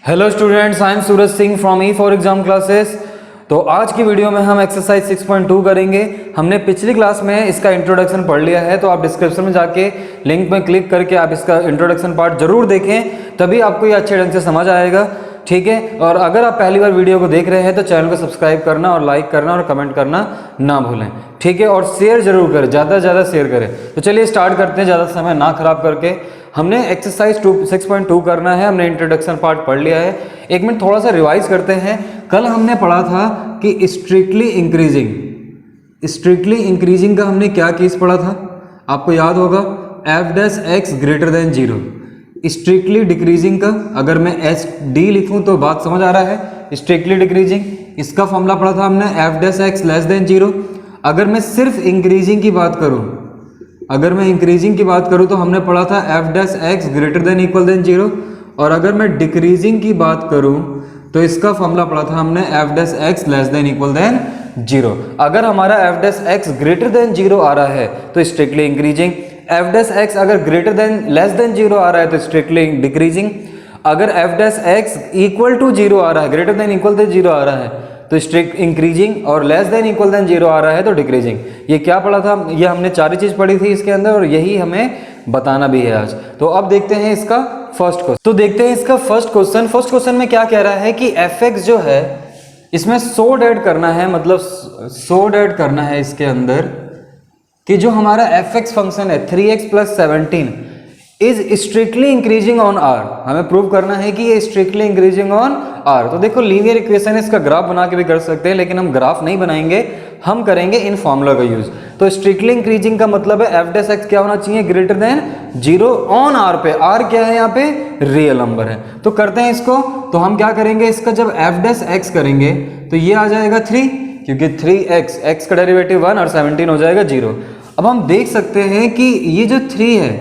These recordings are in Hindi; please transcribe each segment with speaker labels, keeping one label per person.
Speaker 1: Hello students, I am Suraj Singh from E for exam classes. तो आज की वीडियो में हम एक्सरसाइज 6.2 करेंगे। हमने पिछली क्लास में इसका इंट्रोडक्शन पढ़ लिया है, तो आप डिस्क्रिप्शन में जाके लिंक में क्लिक करके आप इसका इंट्रोडक्शन पार्ट जरूर देखें, तभी आपको ये अच्छे ढंग से समझ आएगा। ठीक है, और अगर आप पहली बार वीडियो को देख रहे हैं तो चैनल को सब्सक्राइब करना और लाइक करना और कमेंट करना ना भूलें। ठीक है, और शेयर जरूर करें, ज़्यादा से ज़्यादा शेयर करें। तो चलिए स्टार्ट करते हैं, ज़्यादा समय ना खराब करके। हमने एक्सरसाइज 6.2 करना है। हमने इंट्रोडक्शन पार्ट पढ़ लिया है। एक मिनट थोड़ा सा रिवाइज करते हैं। कल हमने पढ़ा था कि स्ट्रिक्टली इंक्रीजिंग का हमने क्या केस पढ़ा था, आपको याद होगा, F dash x greater than 0। Strictly decreasing का अगर मैं एस डी लिखूं तो बात समझ आ रहा है। स्ट्रिक्टली डिक्रीजिंग, इसका फॉर्मूला पढ़ा था हमने, f dash x less than 0। अगर मैं सिर्फ इंक्रीजिंग की बात करूं, तो हमने पढ़ा था f dash x greater than equal than 0। और अगर मैं डिक्रीजिंग की बात करूं तो इसका फॉर्मूला पढ़ा था हमने, f dash x less than equal than 0। अगर हमारा f dash x greater than 0 आ रहा है तो strictly increasing. F dash x अगर ग्रेटर देन लेस देन 0 आ रहा है तो स्ट्रिक्टली डिक्रीजिंग। अगर f dash x equal to 0 आ रहा है, ग्रेटर देन इक्वल देन 0 आ रहा है तो स्ट्रिक्ट इंक्रीजिंग, और लेस देन इक्वल देन 0 आ रहा है तो डिक्रीजिंग। ये क्या पढ़ा था, ये हमने चार चीज पढ़ी थी इसके अंदर, और यही हमें बताना भी है आज। तो अब देखते हैं इसका फर्स्ट क्वेश्चन। तो देखते हैं इसका फर्स्ट क्वेश्चन। फर्स्ट क्वेश्चन में क्या कह रहा है कि एफ एक्स जो है इसमें सोड ऐड करना है, मतलब सोड ऐड करना है इसके अंदर कि जो हमारा एफ एक्स फंक्शन है 3x + 17 is strictly increasing on R. हमें प्रूव करना है कि ये स्ट्रिक्टली इंक्रीजिंग ऑन आर। तो देखो लीनियर इक्वेशन है, इसका ग्राफ बना के भी कर सकते हैं, लेकिन हम ग्राफ नहीं बनाएंगे, हम करेंगे इन फॉर्मूला का यूज। तो स्ट्रिक्टली इंक्रीजिंग का मतलब है एफ डैश एक्स क्या होना चाहिए, ग्रेटर देन 0 ऑन आर पे। आर क्या है यहाँ पे, रियल नंबर है। तो करते हैं इसको। तो हम क्या करेंगे, इसका जब एफ डैश एक्स करेंगे तो ये आ जाएगा 3, क्योंकि 3x, x का डेरिवेटिव 1 और 17 हो जाएगा 0। अब हम देख सकते हैं कि ये जो 3 है,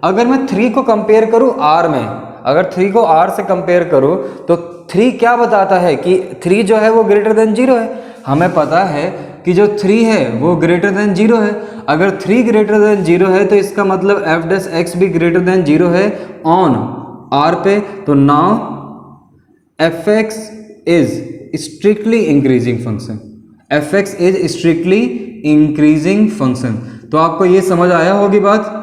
Speaker 1: अगर मैं 3 को कंपेयर करूं r में, अगर 3 को r से कंपेयर करूं तो 3 क्या बताता है कि 3 जो है वो ग्रेटर देन 0 है। हमें पता है कि जो 3 है वो ग्रेटर देन 0 है। अगर 3 ग्रेटर देन 0 है तो इसका मतलब एफ डैश एक्स भी ग्रेटर देन 0 है ऑन r पे। तो now F X is strictly increasing function, F X is strictly increasing function. तो आपको ये समझ आया होगी बात।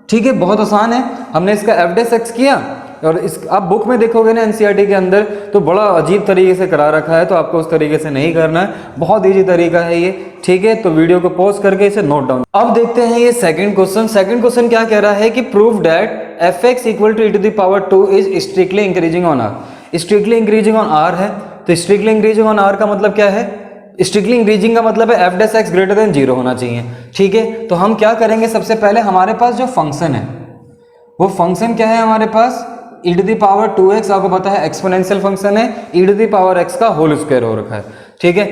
Speaker 1: ठीक है, बहुत आसान है। हमने इसका एफ डैश एक्स किया, और इस आप बुक में देखोगे ना एनसीईआरटी के अंदर तो बड़ा अजीब तरीके से करा रखा है, तो आपको उस तरीके से नहीं करना है। बहुत इजी तरीका है ये। ठीक है, तो वीडियो को पॉज करके इसे नोट डाउन। अब देखते हैं ये सेकंड क्वेश्चन। सेकंड क्वेश्चन क्या कह रहा है कि prove that f x equal to e⁻² is strictly increasing on R. Strictly increasing on R है, तो स्ट्रिक्टली इंक्रीजिंग ऑन आर का मतलब क्या है, स्ट्रिक्टली इंक्रीजिंग का मतलब है F dash x greater than 0 होना चाहिए। ठीक है, तो हम क्या करेंगे, सबसे पहले हमारे पास जो फंक्शन है वो फंक्शन क्या है हमारे पास, e⁻²x। आपको पता है एक्सपोनेंशियल फंक्शन है, e⁻x का होल स्क्वायर हो रखा है। ठीक है,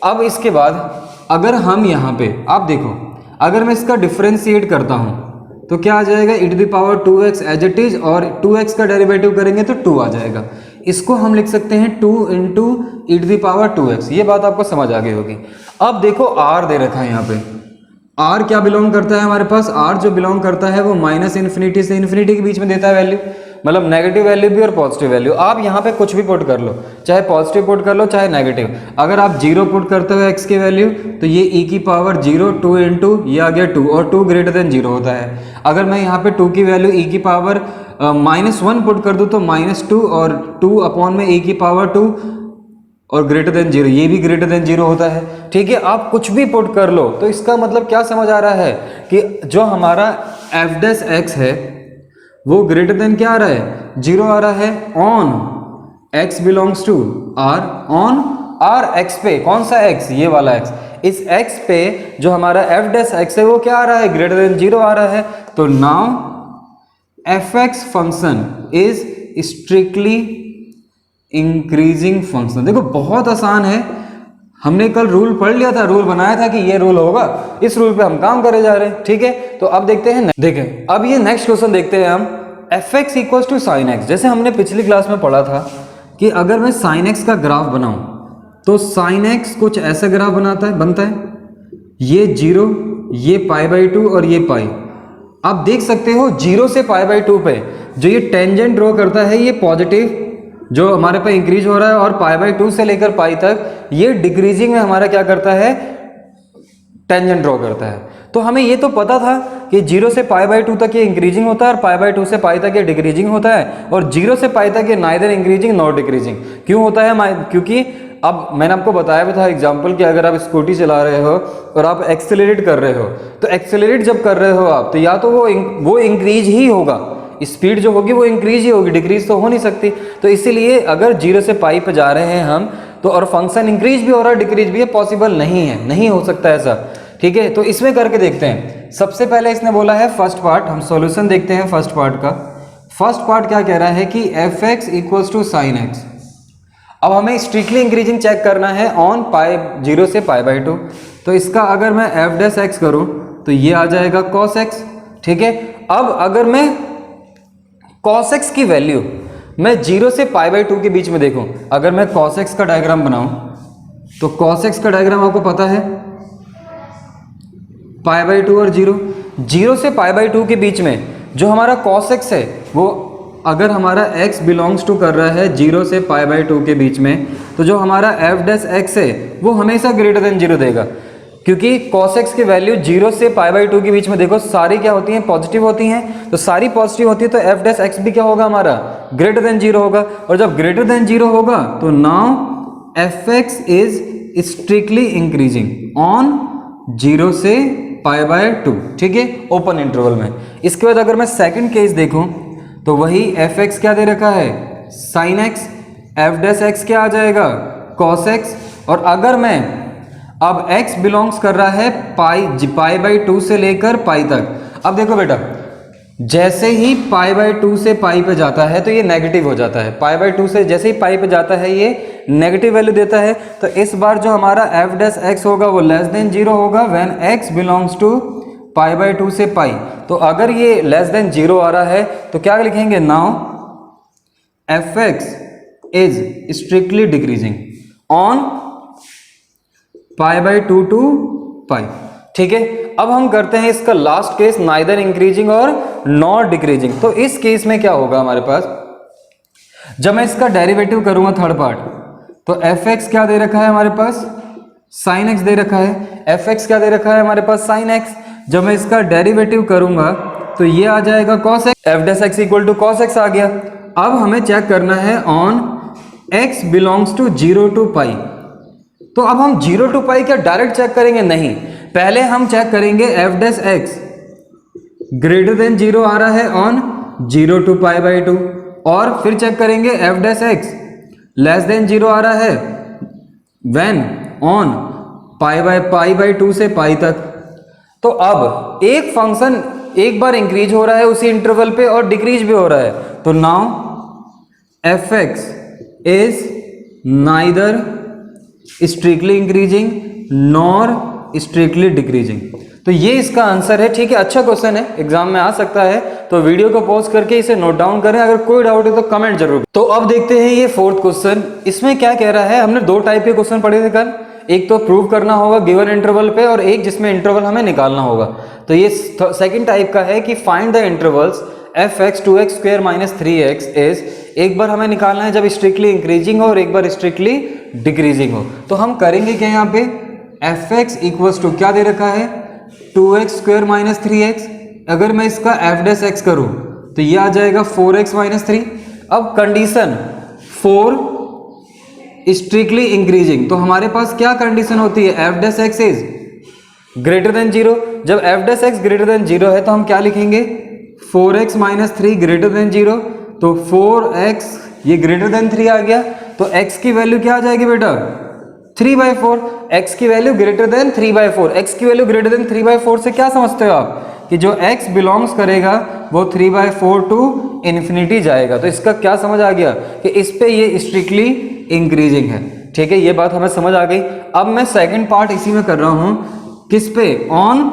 Speaker 1: अब इसके बाद अगर हम यहाँ पे आप देखो, अगर मैं इसका डिफरेंशिएट करता हूँ तो क्या आ जाएगा, e⁻²x एज इट इज, और 2x का डेरिवेटिव करेंगे तो 2 आ जाएगा। इसको हम लिख सकते हैं 2 × e⁻²x। ये बात आपको समझ आ गई होगी। अब देखो r दे रखा है यहाँ पे, r क्या बिलोंग करता है हमारे पास, r जो बिलोंग करता है वो -∞ से ∞ के बीच में देता है वैल्यू, मतलब नेगेटिव वैल्यू भी और पॉजिटिव वैल्यू। आप यहाँ पे कुछ भी पुट कर लो, चाहे पॉजिटिव पुट कर लो चाहे नेगेटिव। अगर आप 0 पुट करते हो x की वैल्यू तो ये e⁻0 2 × ये आ गया 2, और 2 ग्रेटर देन 0 होता है। अगर मैं यहाँ पे 2 की वैल्यू e⁻−1 पुट कर दूँ तो -2, और 2 अपॉन में e⁻2 और ग्रेटर देन 0, ये भी ग्रेटर देन 0 होता है। ठीक है, आप कुछ भी पुट कर लो। तो इसका मतलब क्या समझ आ रहा है कि जो हमारा एफ डैश एक्स है वो ग्रेटर देन क्या आ रहा है, 0 आ रहा है on x belongs to r, on r x पे। कौन सा x, ये वाला x। इस x पे जो हमारा एफ डैश एक्स है वो क्या आ रहा है, ग्रेटर देन 0 आ रहा है। तो now F x function is strictly increasing function. देखो बहुत आसान है, हमने कल रूल पढ़ लिया था, रूल बनाया था कि ये रूल होगा, इस रूल पे हम काम करे जा रहे हैं। ठीक है, तो अब देखते हैं, देखें अब ये नेक्स्ट क्वेश्चन देखते हैं हम, f x equal to sine x. जैसे हमने पिछली क्लास में पढ़ा था कि अगर मैं साइन एक्स का ग्राफ बनाऊं तो साइन एक्स कुछ ऐसा ग्राफ बनता है, ये 0, ये π/2 और ये पाई। आप देख सकते हो 0 से π/2 पे जो ये टेंजेंट ड्रॉ करता है ये पॉजिटिव जो हमारे पे इंक्रीज हो रहा है, और पाई बाई 2 से लेकर पाई तक ये डिक्रीजिंग में हमारा क्या करता है, टेंजेंट ड्रॉ करता है। तो हमें ये तो पता था कि 0 से पाई बाई 2 तक ये इंक्रीजिंग होता है और पाई बाई 2 से पाई तक ये डिक्रीजिंग होता है, और 0 से पाई तक ये नाइदर इंक्रीजिंग नॉट डिक्रीजिंग। क्यों होता है? क्योंकि अब मैंने आपको बताया भी था एग्जाम्पल कि अगर आप स्कूटी चला रहे हो और आप एक्सेलरेट कर रहे हो, तो एक्सेलरेट जब कर रहे हो आप, तो या तो वो इंक्रीज ही होगा, स्पीड जो होगी वो इंक्रीज ही होगी, डिक्रीज तो हो नहीं सकती। तो इसीलिए अगर 0 से पाई पे जा रहे हैं हम, तो और फंक्शन इंक्रीज भी हो रहा है डिक्रीज भी है, पॉसिबल नहीं है, नहीं हो सकता ऐसा। ठीक है, तो इसमें करके देखते हैं। सबसे पहले इसने बोला है फर्स्ट पार्ट, हम सॉल्यूशन देखते हैं फर्स्ट पार्ट का। फर्स्ट पार्ट क्या कह रहा है कि f x equals to sine x. अब हमें स्ट्रिक्टली इंक्रीजिंग चेक करना है ऑन पाई 0 से पाई बाई 2। तो इसका अगर मैं एफ डैश एक्स करूं तो ये आ जाएगा कॉस एक्स। ठीक है, अब अगर मैं कॉस एक्स की वैल्यू मैं 0 से पाई बाई 2 के बीच में देखूं, अगर मैं कॉस एक्स का डायग्राम बनाऊं, तो कॉस एक्स का डायग्राम आपको पता है पाई बाई 2 और 0 से पाई बाई 2 के बीच में जो हमारा कॉस एक्स है, वो अगर हमारा x बिलोंग्स टू कर रहा है 0 से पाई बाई 2 के बीच में, तो जो हमारा एफ डैश एक्स है वो हमेशा ग्रेटर देन 0 देगा, क्योंकि कॉस एक्स की वैल्यू 0 से पाई बाई 2 के बीच में देखो सारी क्या होती हैं, पॉजिटिव होती हैं। तो सारी पॉजिटिव होती है तो एफ डैश एक्स भी क्या होगा हमारा, ग्रेटर देन 0 होगा। और जब ग्रेटर देन 0 होगा तो now F X is strictly increasing on 0 से पाई बाई 2। ठीक है, ओपन इंटरवल में। इसके बाद अगर मैं सेकंड केस देखूं तो वही एफ एक्स क्या दे रखा है, sine x, F dash x क्या आ जाएगा, कॉस एक्स। और अगर मैं अब x बिलोंग्स कर रहा है पाई बाई 2 से लेकर पाई तक। अब देखो बेटा, जैसे ही पाई बाई 2 से पाई पे जाता है तो ये नेगेटिव हो जाता है, पाई बाई 2 से जैसे ही पाई पे जाता है ये नेगेटिव वैल्यू देता है। तो इस बार जो हमारा एफ डैश एक्स होगा वो लेस देन 0 होगा when x belongs to pi by 2 से पाई। तो अगर ये लेस देन 0 आ रहा है तो क्या लिखेंगे, now F X is strictly decreasing on pi by 2 to pi. ठीक है, अब हम करते हैं इसका लास्ट केस, नाइदर इंक्रीजिंग और नॉट डिक्रीजिंग। तो इस केस में क्या होगा हमारे पास, जब मैं इसका डेरिवेटिव करूंगा थर्ड पार्ट, तो एफ एक्स क्या दे रखा है हमारे पास, साइन एक्स दे रखा है, एफ एक्स क्या दे रखा है हमारे पास, साइन एक्स। जब मैं इसका डेरिवेटिव करूंगा तो ये आ जाएगा cos X, F dash x equal to cos X आ गया। अब हमें चेक करना है on X belongs to 0 to pi. तो अब हम 0 टू पाई क्या डायरेक्ट चेक करेंगे, नहीं, पहले हम चेक करेंगे F dash x greater than 0 आ रहा है ऑन 0 टू पाई बाई 2, और फिर चेक करेंगे F dash x less than 0 आ रहा है व्हेन ऑन पाई बाई 2 से पाई तक। तो अब एक फंक्शन एक बार इंक्रीज हो रहा है उसी इंटरवल पे और डिक्रीज भी हो रहा है, तो now F X is neither strictly increasing nor strictly decreasing. तो ये इसका आंसर है। ठीक है, अच्छा क्वेश्चन है, एग्जाम में आ सकता है, तो वीडियो को पॉज करके इसे नोट डाउन करें, अगर कोई डाउट है तो कमेंट जरूर। तो अब देखते हैं ये फोर्थ क्वेश्चन, इसमें क्या कह रहा है। हमने दो टाइप के क्वेश्चन पढ़े थे कल, एक तो प्रूव करना होगा गिवन इंटरवल पे और एक जिसमें इंटरवल हमें निकालना होगा। तो ये सेकंड टाइप का है कि find the intervals F x 2x square minus 3x is, एक बार हमें निकालना है जब स्ट्रिक्टली इंक्रीजिंग हो और एक बार स्ट्रिक्टली डिक्रीजिंग हो। तो हम करेंगे क्या, यहाँ पे एफ एक्स इक्वल्स टू क्या दे रखा है 2x स्क्वायर माइनस 3x। अगर मैं इसका एफ डैश एक्स करूं तो ये आ जाएगा 4x माइनस 3। अब कंडीशन 4 स्ट्रिक्टली इंक्रीजिंग, तो हमारे पास क्या कंडीशन होती है, F dash x is greater than 0। जब F dash x greater than 0 है तो हम क्या लिखेंगे 4x माइनस 3 ग्रेटर देन 0। तो 4x ये ग्रेटर देन 3 आ गया, तो x की वैल्यू क्या आ जाएगी बेटा 3/4। x की वैल्यू ग्रेटर देन 3/4, x की वैल्यू ग्रेटर देन 3/4 से क्या समझते हो आप कि जो x बिलोंग्स करेगा वो 3/4 टू इन्फिनिटी जाएगा। तो इसका क्या समझ आ गया कि इस पे ये स्ट्रिक्टली इंक्रीजिंग है। ठीक है, ये बात हमें समझ आ गई। अब मैं सेकंड पार्ट इसी में कर रहा हूं, किस पे, ऑन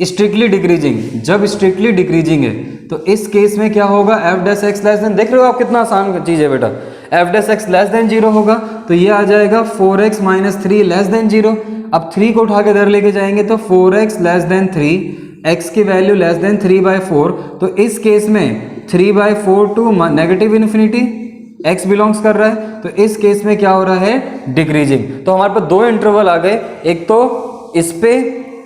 Speaker 1: स्ट्रिक्टली डिक्रीजिंग। जब स्ट्रिक्टली डिक्रीजिंग है तो इस केस में क्या होगा, F dash x less then, देख रहे हो आप कितना आसान चीज है बेटा, F dash x less than 0 होगा तो ये आ जाएगा 4x माइनस 3 लेस देन 0। अब 3 को उठा के इधर लेके जाएंगे तो 4x लेस देन 3, x की वैल्यू लेस देन 3/4। तो इस केस में 3/4 to negative infinity x belongs कर रहा है, तो इस केस में क्या हो रहा है, डिक्रीजिंग। तो हमारे पास दो इंटरवल आ गए, एक तो इस पे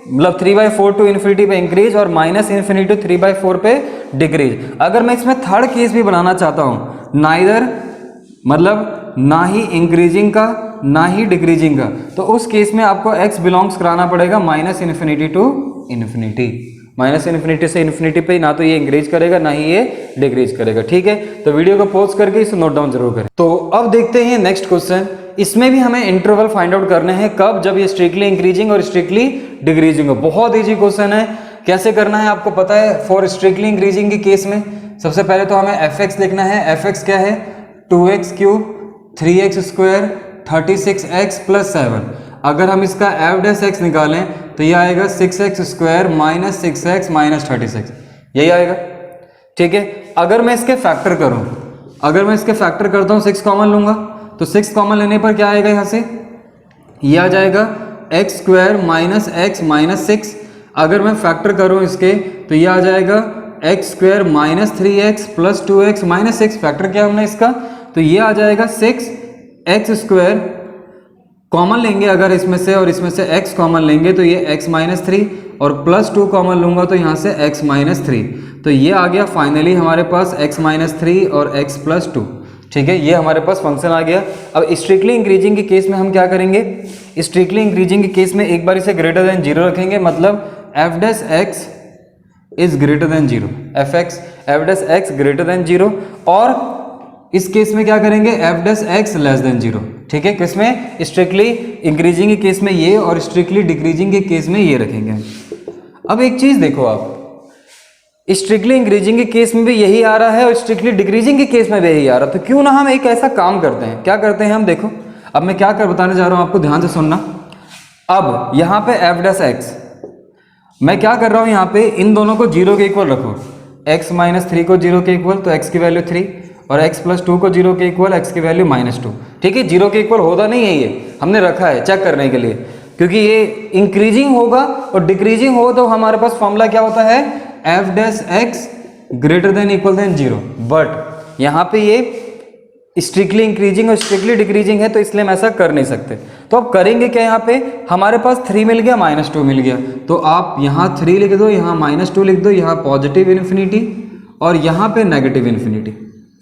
Speaker 1: मतलब 3/4 टू इन्फिनिटी पे इंक्रीज और -∞ टू 3/4 पे डिक्रीज। अगर मैं इसमें थर्ड केस भी बनाना चाहता हूं, नाइदर मतलब ना ही इंक्रीजिंग का ना ही डिक्रीजिंग का, तो उस केस में आपको x बिलोंग्स कराना पड़ेगा -∞ टू इन्फिनिटी। -∞ से इन्फिनिटी पे ना तो ये इंक्रीज करेगा ना ही ये डिक्रीज करेगा। ठीक है, तो वीडियो को पॉज करके इसे नोट डाउन जरूर करें। तो अब देखते हैं नेक्स्ट क्वेश्चन। इसमें भी हमें इंटरवल फाइंड आउट करने हैं, कब, जब ये स्ट्रिक्टली इंक्रीजिंग और स्ट्रिक्टली डिक्रीजिंग हो। बहुत ईजी क्वेश्चन है, कैसे करना है आपको पता है। फॉर स्ट्रिक्टली इंक्रीजिंग के केस में सबसे पहले तो हमें fx लिखना है। fx क्या है, 2x cube 3x square 36x plus 7। अगर हम इसका f' निकालें तो ये आएगा 6x square minus 6x minus 36, यही आएगा। ठीक है, अगर मैं इसके फैक्टर करूं, अगर मैं इसके फैक्टर करता हूं, 6 कॉमन लूंगा, तो 6 कॉमन लेने पर क्या आएगा, यहां से ये आ जाएगा x square minus x minus 6। अगर मैं फैक्टर करूं इसके तो ये आ जाएगा x square minus 3x plus 2x minus 6। Factor किया हमने इसका, तो ये आ जाएगा 6x स्क्वायर। कॉमन लेंगे अगर इसमें से और इसमें से x कॉमन लेंगे तो ये x माइनस 3 और प्लस 2 कॉमन लूंगा तो यहाँ से x माइनस 3। तो ये आ गया फाइनली हमारे पास x माइनस 3 और x प्लस 2। ठीक है, ये हमारे पास फंक्शन आ गया। अब स्ट्रिक्टली इंक्रीजिंग के केस में हम क्या करेंगे, स्ट्रिक्टली इंक्रीजिंग के केस में एक बार इसे ग्रेटर देन 0 रखेंगे, मतलब f' is greater than 0, f' greater than 0। और इस केस में क्या करेंगे, f' लेस देन 0। ठीक है, किसमें, स्ट्रिक्टली इंक्रीजिंग के केस में ये और स्ट्रिक्टली डिक्रीजिंग के केस में ये रखेंगे। अब एक चीज देखो आप, स्ट्रिक्टली इंक्रीजिंग के केस में भी यही आ रहा है और स्ट्रिक्टली डिक्रीजिंग के केस में भी यही आ रहा है, तो क्यों ना हम एक ऐसा काम करते हैं। क्या करते हैं हम, देखो अब मैं क्या कर बताने जा रहा हूं आपको, ध्यान से सुनना। अब यहाँ पे f' मैं क्या कर रहा हूं, यहाँ पे इन दोनों को 0 के इक्वल रखो, x माइनस 3 को 0 के इक्वल तो x की वैल्यू 3 और x प्लस 2 को 0 के इक्वल x की वैल्यू -2। ठीक है, 0 के इक्वल होता नहीं है, ये हमने रखा है चेक करने के लिए, क्योंकि ये इंक्रीजिंग होगा और डिक्रीजिंग हो तो हमारे पास फॉर्मूला क्या होता है, f' greater than equal than 0। But यहाँ पे ये स्ट्रिक्टली इंक्रीजिंग और स्ट्रिक्टली डिक्रीजिंग है, तो इसलिए हम ऐसा कर नहीं सकते। तो अब करेंगे क्या, यहाँ पे हमारे पास 3 मिल गया, -2 मिल गया, तो आप यहाँ 3 लिख दो, यहाँ -2 लिख दो, यहाँ पॉजिटिव इन्फिनिटी और यहाँ पे नेगेटिव इन्फिनिटी।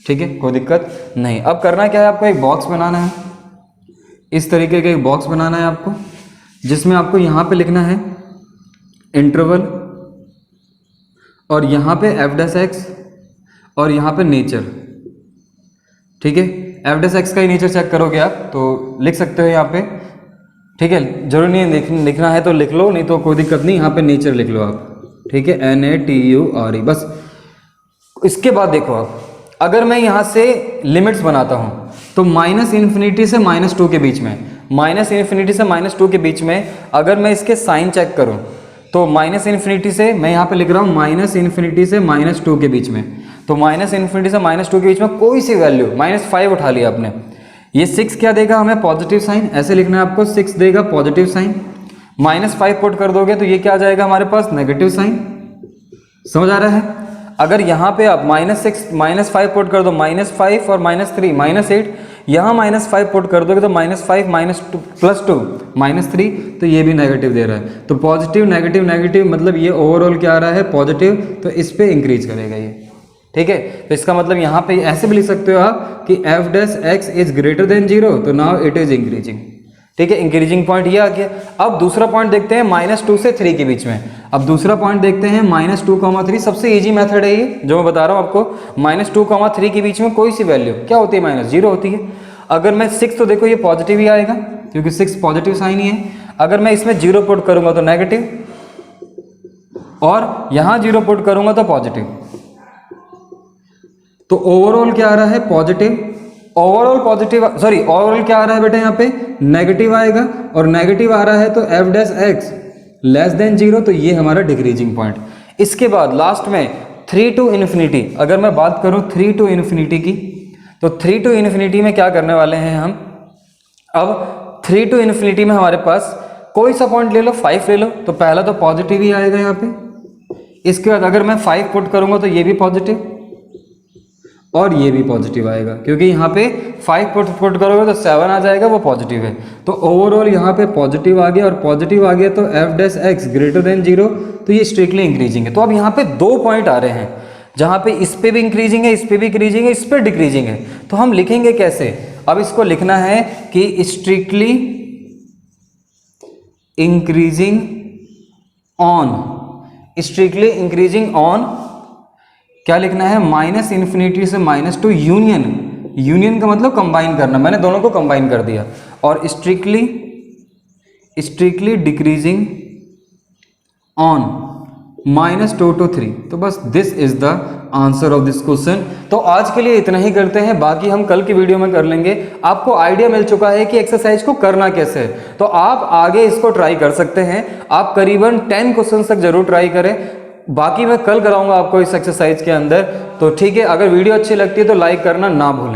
Speaker 1: ठीक है, कोई दिक्कत नहीं। अब करना क्या है, आपको एक बॉक्स बनाना है, इस तरीके का एक बॉक्स बनाना है आपको, जिसमें आपको यहाँ पे लिखना है इंटरवल और यहाँ पे f' और यहाँ पे नेचर। ठीक है, f' का ही नेचर चेक करोगे आप तो लिख सकते हो यहाँ पे। ठीक है, जरूरी नहीं है लिखना है तो लिख लो, नहीं तो कोई दिक्कत नहीं, यहाँ पे नेचर लिख लो आप। ठीक है, NATURE बस। इसके बाद देखो आप, अगर मैं यहाँ से लिमिट्स बनाता हूँ तो -∞ से -2 के बीच में, -∞ से -2 के बीच में अगर मैं इसके साइन चेक करूँ तो -∞ से मैं यहाँ पे लिख रहा हूँ -∞ से -2 के बीच में, तो -∞ से -2 के बीच में कोई सी वैल्यू, -5 उठा लिया आपने, ये 6 क्या देगा हमें, पॉजिटिव साइन। ऐसे लिखना है आपको, 6 देगा पॉजिटिव साइन, -5 पुट कर दोगे तो ये क्या आ जाएगा हमारे पास, नेगेटिव साइन। समझ आ रहा है। अगर यहाँ पे आप -5 पुट कर दो, -5 और -3 -8, यहाँ -5 पुट कर दोगे तो -5 प्लस 2 -3, तो ये भी नेगेटिव दे रहा है। तो पॉजिटिव नेगेटिव नेगेटिव, मतलब ये ओवरऑल क्या आ रहा है, पॉजिटिव, तो इस पे इंक्रीज करेगा ये। ठीक है, तो इसका मतलब यहाँ पे ऐसे भी लिख सकते हो आप कि f' इज ग्रेटर देन 0, तो नाउ इट इज इंक्रीजिंग। ठीक है, इंक्रीजिंग पॉइंट ये आ गया। अब दूसरा पॉइंट देखते हैं -2 से 3 के बीच में। अब दूसरा पॉइंट देखते हैं -2, 3, सबसे इजी मेथड है ये जो मैं बता रहा हूँ आपको। -2, 3 के बीच में कोई सी वैल्यू क्या होती है, -0 होती है। अगर मैं 6, तो देखो ये पॉजिटिव ही आएगा क्योंकि 6 पॉजिटिव साइन ही है। अगर मैं इसमें 0 पुट करूंगा तो नेगेटिव, और यहाँ 0 पुट करूंगा तो पॉजिटिव। तो ओवरऑल क्या आ रहा है, positive. Overall positive, sorry overall क्या आ रहा है बेटा, यहाँ पे नेगेटिव आएगा, और नेगेटिव आ रहा है तो f' लेस देन 0, तो ये हमारा डिक्रीजिंग पॉइंट। इसके बाद लास्ट में 3 टू इन्फिनिटी, अगर मैं बात करूं 3 टू इन्फिनिटी की, तो 3 टू इन्फिनिटी में क्या करने वाले हैं हम। अब 3 टू इन्फिनिटी में हमारे पास कोई सा पॉइंट ले लो, 5 ले लो, तो पहला तो पॉजिटिव ही आएगा यहाँ पे। इसके बाद अगर मैं 5 पुट करूंगा तो ये भी पॉजिटिव, और ये भी पॉजिटिव आएगा, क्योंकि यहाँ पे 5 पुट करोगे तो 7 आ जाएगा, वो पॉजिटिव है। तो ओवरऑल यहाँ पे पॉजिटिव आ गया, और पॉजिटिव आ गया तो F dash x greater than 0, तो ये स्ट्रिक्टली इंक्रीजिंग है। तो अब यहाँ पे 2 पॉइंट आ रहे हैं, जहाँ पे इस पे भी इंक्रीजिंग है, इस पे भी इंक्रीजिंग है, इस पे डिक्रीजिंग है। तो हम लिखेंगे कैसे? अब इसको लिखना है कि strictly increasing on, strictly increasing on क्या लिखना है? माइनस इन्फिनिटी से -2 यूनियन, यूनियन का मतलब कंबाइन करना, मैंने दोनों को कंबाइन कर दिया, और स्ट्रिक्टली डिक्रीजिंग ऑन -2 to 3। तो बस this is the answer of this question. तो आज के लिए इतना ही करते हैं, बाकी हम कल की वीडियो में कर लेंगे। आपको आइडिया मिल चुका है कि एक्सरसाइज को करना कैसे है, तो आप आगे इसको ट्राई कर सकते हैं। आप करीबन 10 क्वेश्चन तक जरूर ट्राई करें, बाकी मैं कल कराऊंगा आपको इस एक्सरसाइज के अंदर। तो ठीक है, अगर वीडियो अच्छी लगती है तो लाइक करना ना भूलें।